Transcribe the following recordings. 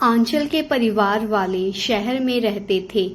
आंचल के परिवार वाले शहर में रहते थे।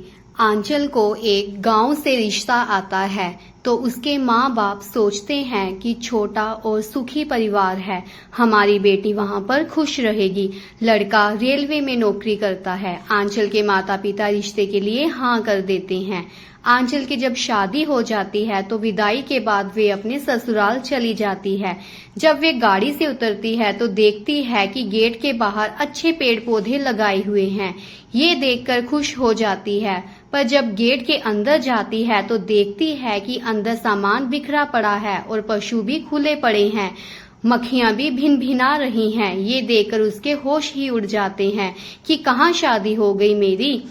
आंचल को एक गांव से रिश्ता आता है तो उसके माँ बाप सोचते हैं कि छोटा और सुखी परिवार है, हमारी बेटी वहां पर खुश रहेगी। लड़का रेलवे में नौकरी करता है। आंचल के माता पिता रिश्ते के लिए हाँ कर देते हैं। आंचल की जब शादी हो जाती है तो विदाई के बाद वे अपने ससुराल चली जाती है। जब वे गाड़ी से उतरती है तो देखती है कि गेट के बाहर अच्छे पेड़ पौधे लगाए हुए हैं। ये देखकर खुश हो जाती है, पर जब गेट के अंदर जाती है तो देखती है कि अंदर सामान बिखरा पड़ा है और पशु भी खुले पड़े हैं। मक्खियां भी भिन भिना रही हैं। ये देखकर उसके होश ही उड़ जाते हैं कि कहाँ शादी हो गई मेरी।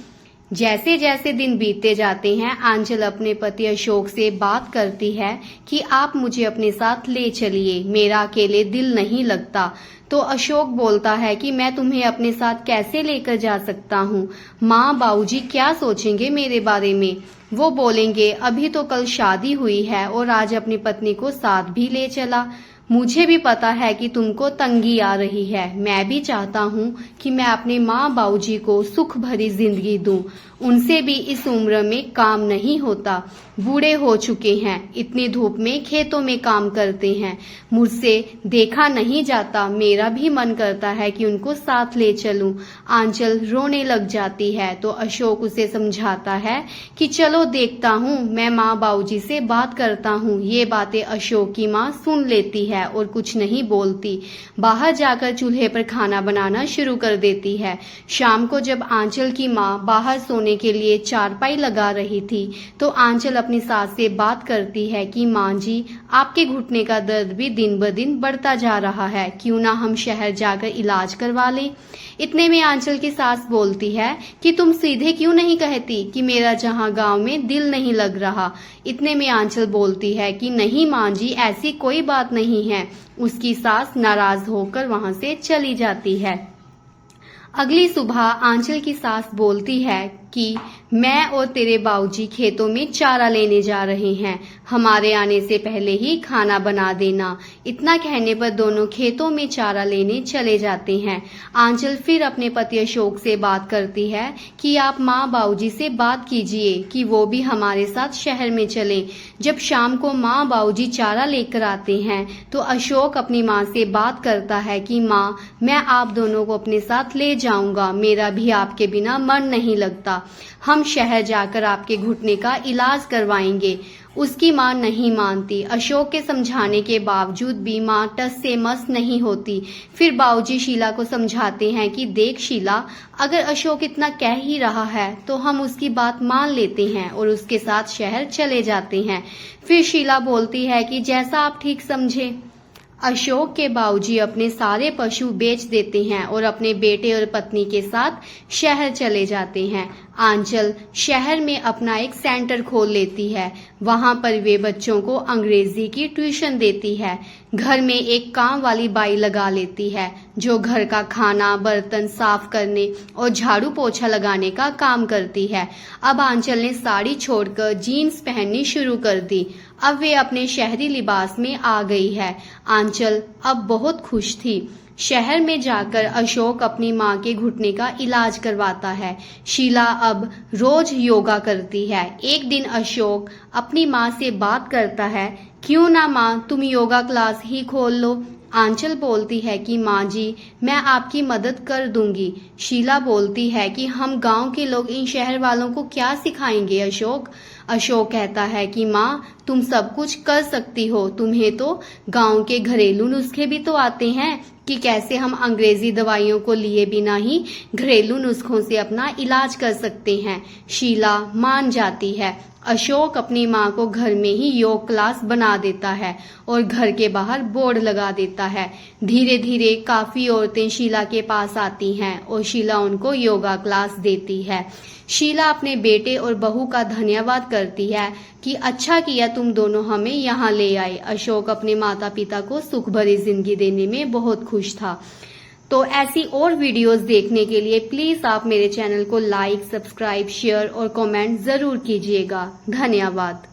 जैसे जैसे दिन बीतते जाते हैं, आंचल अपने पति अशोक से बात करती है कि आप मुझे अपने साथ ले चलिए, मेरा अकेले दिल नहीं लगता। तो अशोक बोलता है कि मैं तुम्हें अपने साथ कैसे लेकर जा सकता हूँ, माँ बाबूजी क्या सोचेंगे मेरे बारे में। वो बोलेंगे अभी तो कल शादी हुई है और आज अपनी पत्नी को साथ भी ले चला। मुझे भी पता है कि तुमको तंगी आ रही है। मैं भी चाहता हूँ कि मैं अपने माँ बाबूजी को सुख भरी जिंदगी दूं। उनसे भी इस उम्र में काम नहीं होता, बूढ़े हो चुके हैं, इतनी धूप में खेतों में काम करते हैं, मुझसे देखा नहीं जाता। मेरा भी मन करता है कि उनको साथ ले चलूं। आंचल रोने लग जाती है तो अशोक उसे समझाता है कि चलो देखता हूँ, मैं माँ बाबूजी से बात करता हूँ। ये बातें अशोक की माँ सुन लेती है और कुछ नहीं बोलती। बाहर जाकर चूल्हे पर खाना बनाना शुरू कर देती है। शाम को जब आंचल की माँ बाहर सोने के लिए चारपाई लगा रही थी तो आंचल अपनी सास से बात करती है कि माँ जी, आपके घुटने का दर्द भी दिन ब दिन बढ़ता जा रहा है, क्यों ना हम शहर जाकर इलाज करवा लें। इतने में आंचल की सास बोलती है कि तुम सीधे क्यों नहीं कहती कि मेरा जहाँ गांव में दिल नहीं लग रहा। इतने में आंचल बोलती है कि नहीं माँ जी, ऐसी कोई बात नहीं है। उसकी सास नाराज होकर वहां से चली जाती है। अगली सुबह आंचल की सास बोलती है कि मैं और तेरे बाबूजी खेतों में चारा लेने जा रहे हैं, हमारे आने से पहले ही खाना बना देना। इतना कहने पर दोनों खेतों में चारा लेने चले जाते हैं। आंचल फिर अपने पति अशोक से बात करती है कि आप माँ बाबूजी से बात कीजिए कि वो भी हमारे साथ शहर में चलें। जब शाम को माँ बाबूजी चारा लेकर आते हैं तो अशोक अपनी माँ से बात करता है कि माँ, मैं आप दोनों को अपने साथ ले जाऊंगा, मेरा भी आपके बिना मन नहीं लगता। हम शहर जाकर आपके घुटने का इलाज करवाएंगे। उसकी मां नहीं मानती। अशोक के समझाने के बावजूद भी मां टस से मस नहीं होती। फिर बाबूजी शीला को समझाते हैं कि देख शीला, अगर अशोक इतना कह ही रहा है तो हम उसकी बात मान लेते हैं और उसके साथ शहर चले जाते हैं। फिर शीला बोलती है कि जैसा आप ठीक समझे। अशोक के बाबूजी अपने सारे पशु बेच देते हैं और अपने बेटे और पत्नी के साथ शहर चले जाते हैं। आंचल शहर में अपना एक सेंटर खोल लेती है। वहां पर वे बच्चों को अंग्रेजी की ट्यूशन देती है। घर में एक काम वाली बाई लगा लेती है जो घर का खाना बर्तन साफ करने और झाड़ू पोछा लगाने का काम करती है। अब आंचल ने साड़ी छोड़कर जीन्स पहननी शुरू कर दी। अब वे अपने शहरी लिबास में आ गई है। आंचल अब बहुत खुश थी। शहर में जाकर अशोक अपनी माँ के घुटने का इलाज करवाता है। शीला अब रोज योगा करती है। एक दिन अशोक अपनी माँ से बात करता है, क्यों ना माँ तुम योगा क्लास ही खोल लो। आंचल बोलती है कि माँ जी, मैं आपकी मदद कर दूंगी। शीला बोलती है कि हम गांव के लोग इन शहर वालों को क्या सिखाएंगे अशोक। अशोक कहता है कि माँ, तुम सब कुछ कर सकती हो, तुम्हें तो गांव के घरेलू नुस्खे भी तो आते हैं कि कैसे हम अंग्रेजी दवाइयों को लिए बिना ही घरेलू नुस्खों से अपना इलाज कर सकते हैं। शीला मान जाती है। अशोक अपनी माँ को घर में ही योग क्लास बना देता है और घर के बाहर बोर्ड लगा देता है। धीरे धीरे काफी औरतें शीला के पास आती हैं और शीला उनको योगा क्लास देती है। शीला अपने बेटे और बहू का धन्यवाद करती है कि अच्छा किया तुम दोनों हमें यहाँ ले आए। अशोक अपने माता पिता को सुख भरी जिंदगी देने में बहुत खुश था। तो ऐसी और वीडियोस देखने के लिए प्लीज आप मेरे चैनल को लाइक, सब्सक्राइब, शेयर और कमेंट जरूर कीजिएगा। धन्यवाद।